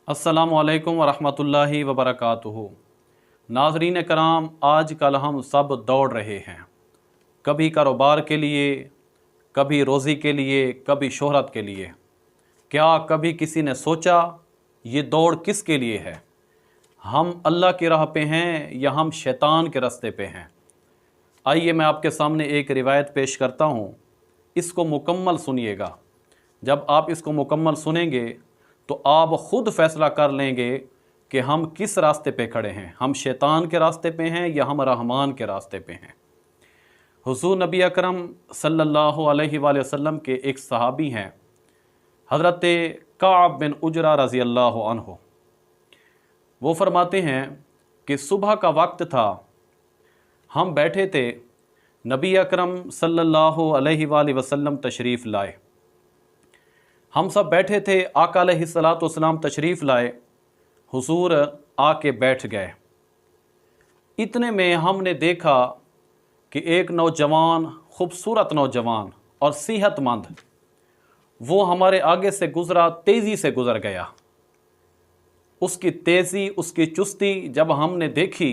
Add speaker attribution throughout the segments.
Speaker 1: अस्सलामुअलैकुम वरहमतुल्लाहि वबरकातुहू। नाज़रीन कराम, आज कल हम सब दौड़ रहे हैं, कभी कारोबार के लिए, कभी रोज़ी के लिए, कभी शोहरत के लिए। क्या कभी किसी ने सोचा ये दौड़ किस के लिए है? हम अल्लाह की राह पे हैं या हम शैतान के रास्ते पे हैं? आइए मैं आपके सामने एक रिवायत पेश करता हूँ, इसको मुकम्मल सुनिएगा। जब आप इसको मुकम्मल सुनेंगे तो आप ख़ुद फ़ैसला कर लेंगे कि हम किस रास्ते पे खड़े हैं, हम शैतान के रास्ते पे हैं या हम रहमान के रास्ते पे हैं। हुज़ूर नबी अकरम सल्लल्लाहु अलैहि वसल्लम के एक सहाबी हैं, हज़रत काब बिन उजरा रज़ी अल्लाहु अन्हु। वो फरमाते हैं कि सुबह का वक्त था, हम बैठे थे, नबी अकरम सल्लल्लाहु अलैहि वसल्लम तशरीफ़ लाए। हम सब बैठे थे, आका अलैहिस्सलातु वस्सलाम तशरीफ़ लाए, हुज़ूर आके बैठ गए। इतने में हमने देखा कि एक नौजवान, खूबसूरत नौजवान और सेहतमंद, वो हमारे आगे से गुज़रा, तेज़ी से गुज़र गया। उसकी तेज़ी, उसकी चुस्ती जब हमने देखी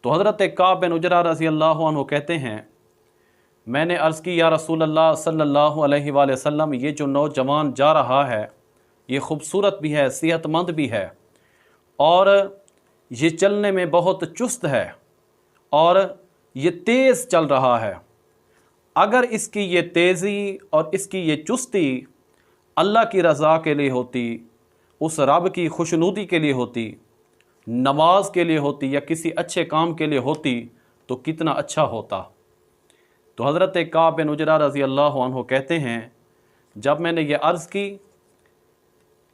Speaker 1: तो हज़रत काब बिन उजरा रज़ी अल्लाहु अन्हु कहते हैं, मैंने अर्ज़ की, या रसूल अल्लाह सल्लल्लाहु अलैहि वसल्लम, ये जो नौजवान जा रहा है ये ख़ूबसूरत भी है, सेहतमंद भी है और ये चलने में बहुत चुस्त है और ये तेज़ चल रहा है। अगर इसकी ये तेज़ी और इसकी ये चुस्ती अल्लाह की रज़ा के लिए होती, उस रब की खुशनुदी के लिए होती, नमाज के लिए होती या किसी अच्छे काम के लिए होती तो कितना अच्छा होता। तो हज़रत काब बिन उजरा रज़ी अल्लाहु अन्हु कहते हैं, जब मैंने ये अर्ज़ की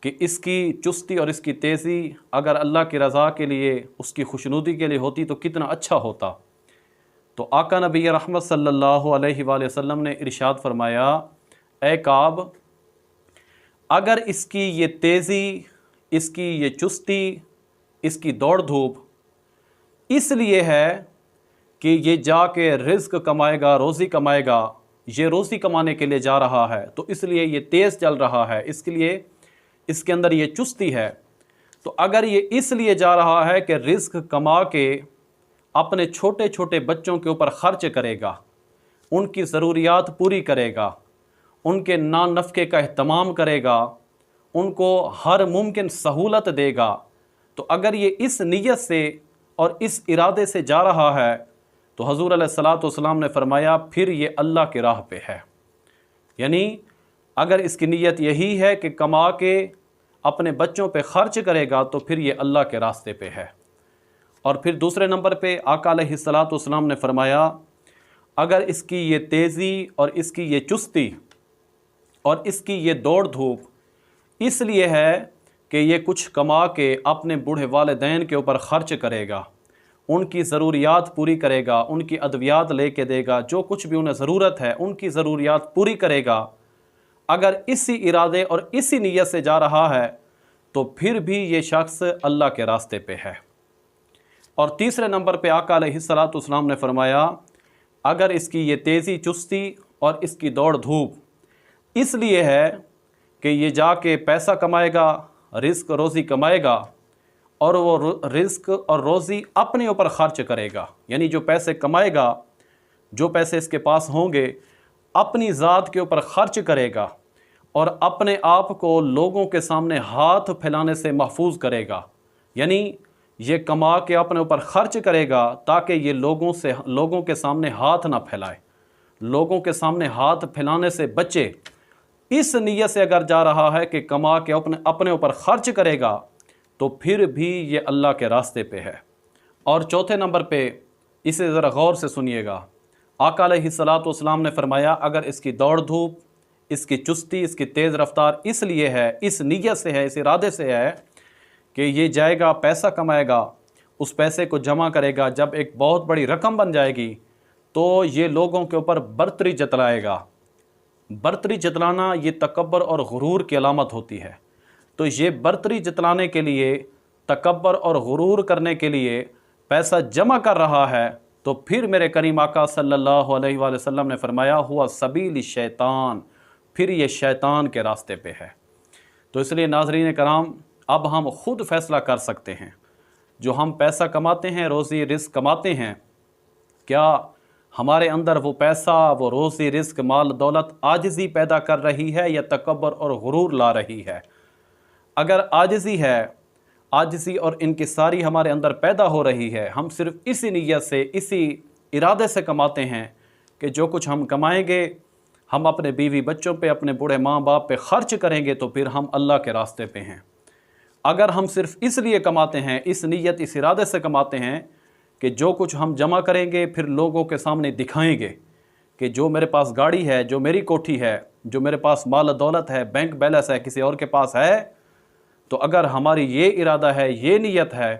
Speaker 1: कि इसकी चुस्ती और इसकी तेज़ी अगर अल्लाह की रज़ा के लिए, उसकी खुशनुदी के लिए होती तो कितना अच्छा होता, तो आका नबी रहमत सल्लल्लाहु अलैहि वसल्लम ने इरशाद फरमाया, ए काब, अगर इसकी ये तेज़ी, इसकी ये चुस्ती, इसकी दौड़ धूप इसलिए है कि ये जाके रिज़्क कमाएगा, रोज़ी कमाएगा, ये रोज़ी कमाने के लिए जा रहा है तो इसलिए ये तेज़ चल रहा है, इसके लिए इसके अंदर ये चुस्ती है। तो अगर ये इसलिए जा रहा है कि रिज़्क कमा के अपने छोटे छोटे बच्चों के ऊपर ख़र्च करेगा, उनकी ज़रूरियात पूरी करेगा, उनके नान नफ़क़े का एहतमाम करेगा, उनको हर मुमकिन सहूलत देगा, तो अगर ये इस नीयत से और इस इरादे से जा रहा है तो हज़ूर अलैहिस्सलातु वस्सलाम ने फरमाया फिर ये अल्लाह की राह पे है। यानी अगर इसकी नीयत यही है कि कमा के अपने बच्चों पे ख़र्च करेगा तो फिर ये अल्लाह के रास्ते पे है। और फिर दूसरे नंबर पे आका अलैहिस्सलातु वस्सलाम ने फरमाया, अगर इसकी ये तेज़ी और इसकी ये चुस्ती और इसकी ये दौड़ धूप इसलिए है कि ये कुछ कमा के अपने बूढ़े वालिदैन के ऊपर ख़र्च करेगा, उनकी ज़रूरियात पूरी करेगा, उनकी अद्वियात लेके देगा, जो कुछ भी उन्हें ज़रूरत है उनकी ज़रूरियात पूरी करेगा, अगर इसी इरादे और इसी नीयत से जा रहा है तो फिर भी ये शख्स अल्लाह के रास्ते पे है। और तीसरे नंबर पे आका अलैहिस्सलातु वस्सलाम ने फरमाया, अगर इसकी ये तेज़ी, चुस्ती और इसकी दौड़ धूप इसलिए है कि ये जाके पैसा कमाएगा, रिज़्क रोज़ी कमाएगा और वो रिज़्क और रोज़ी अपने ऊपर ख़र्च करेगा, यानी जो पैसे कमाएगा, जो पैसे इसके पास होंगे अपनी ज़ात के ऊपर ख़र्च करेगा और अपने आप को लोगों के सामने हाथ फैलाने से महफूज करेगा। यानी ये कमा के अपने ऊपर ख़र्च करेगा ताकि ये लोगों के सामने हाथ ना फैलाए, लोगों के सामने हाथ फैलाने से बचे। इस नीयत से अगर जा रहा है कि कमा के अपने ऊपर ख़र्च करेगा तो फिर भी ये अल्लाह के रास्ते पे है। और चौथे नंबर पे इसे ज़रा गौर से सुनिएगा, आका अलैहिस्सलातु वस्सलाम ने फरमाया, अगर इसकी दौड़ धूप, इसकी चुस्ती, इसकी तेज़ रफ्तार इसलिए है, इस नीयत से है, इस इरादे से है कि ये जाएगा, पैसा कमाएगा, उस पैसे को जमा करेगा, जब एक बहुत बड़ी रकम बन जाएगी तो ये लोगों के ऊपर बर्तरी जतलाएगा। बर्तरी जतलाना ये तकब्बर और गुरूर की अलामत होती है। तो ये बर्तरी जतलाने के लिए, तकब्बर और गुरूर करने के लिए पैसा जमा कर रहा है तो फिर मेरे करीम आका सल्लल्लाहु अलैहि वसल्लम ने फरमाया, हुआ सबील शैतान, फिर ये शैतान के रास्ते पे है। तो इसलिए नाज़रीन कराम, अब हम ख़ुद फ़ैसला कर सकते हैं। जो हम पैसा कमाते हैं, रोज़ी रिज़्क़ कमाते हैं, क्या हमारे अंदर वो पैसा, वो रोज़ी रिज़्क़, माल दौलत आजिज़ी पैदा कर रही है या तकब्बर और गुरूर ला रही है? अगर आजिज़ी है, आजिज़ी और इनकिसारी हमारे अंदर पैदा हो रही है, हम सिर्फ़ इसी नीयत से, इसी इरादे से कमाते हैं कि जो कुछ हम कमाएंगे हम अपने बीवी बच्चों पे, अपने बूढ़े माँ बाप पे ख़र्च करेंगे, तो फिर हम अल्लाह के रास्ते पे हैं। अगर हम सिर्फ़ इसलिए कमाते हैं, इस नीयत, इस इरादे से कमाते हैं कि जो कुछ हम जमा करेंगे फिर लोगों के सामने दिखाएंगे कि जो मेरे पास गाड़ी है, जो मेरी कोठी है, जो मेरे पास माल दौलत है, बैंक बैलेंस है, किसी और के पास है, तो अगर हमारी ये इरादा है, ये नीयत है,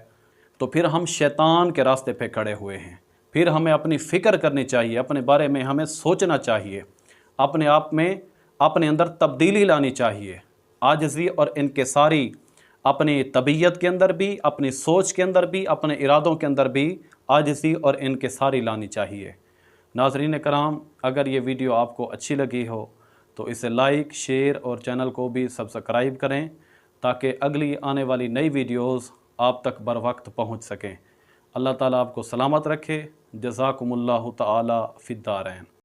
Speaker 1: तो फिर हम शैतान के रास्ते पे खड़े हुए हैं। फिर हमें अपनी फ़िक्र करनी चाहिए, अपने बारे में हमें सोचना चाहिए, अपने आप में, अपने अंदर तब्दीली लानी चाहिए। आजिज़ी और इनकिसारी अपनी तबीयत के अंदर भी, अपनी सोच के अंदर भी, अपने इरादों के अंदर भी आजिज़ी और इनकिसारी लानी चाहिए। नाज़रीन कराम, अगर ये वीडियो आपको अच्छी लगी हो तो इसे लाइक, शेयर और चैनल को भी सब्सक्राइब करें ताकि अगली आने वाली नई वीडियोज़ आप तक बर वक्त पहुँच सकें। अल्लाह ताला आपको सलामत रखे। जज़ाकुमुल्लाहु तआला फ़िद्दारैन।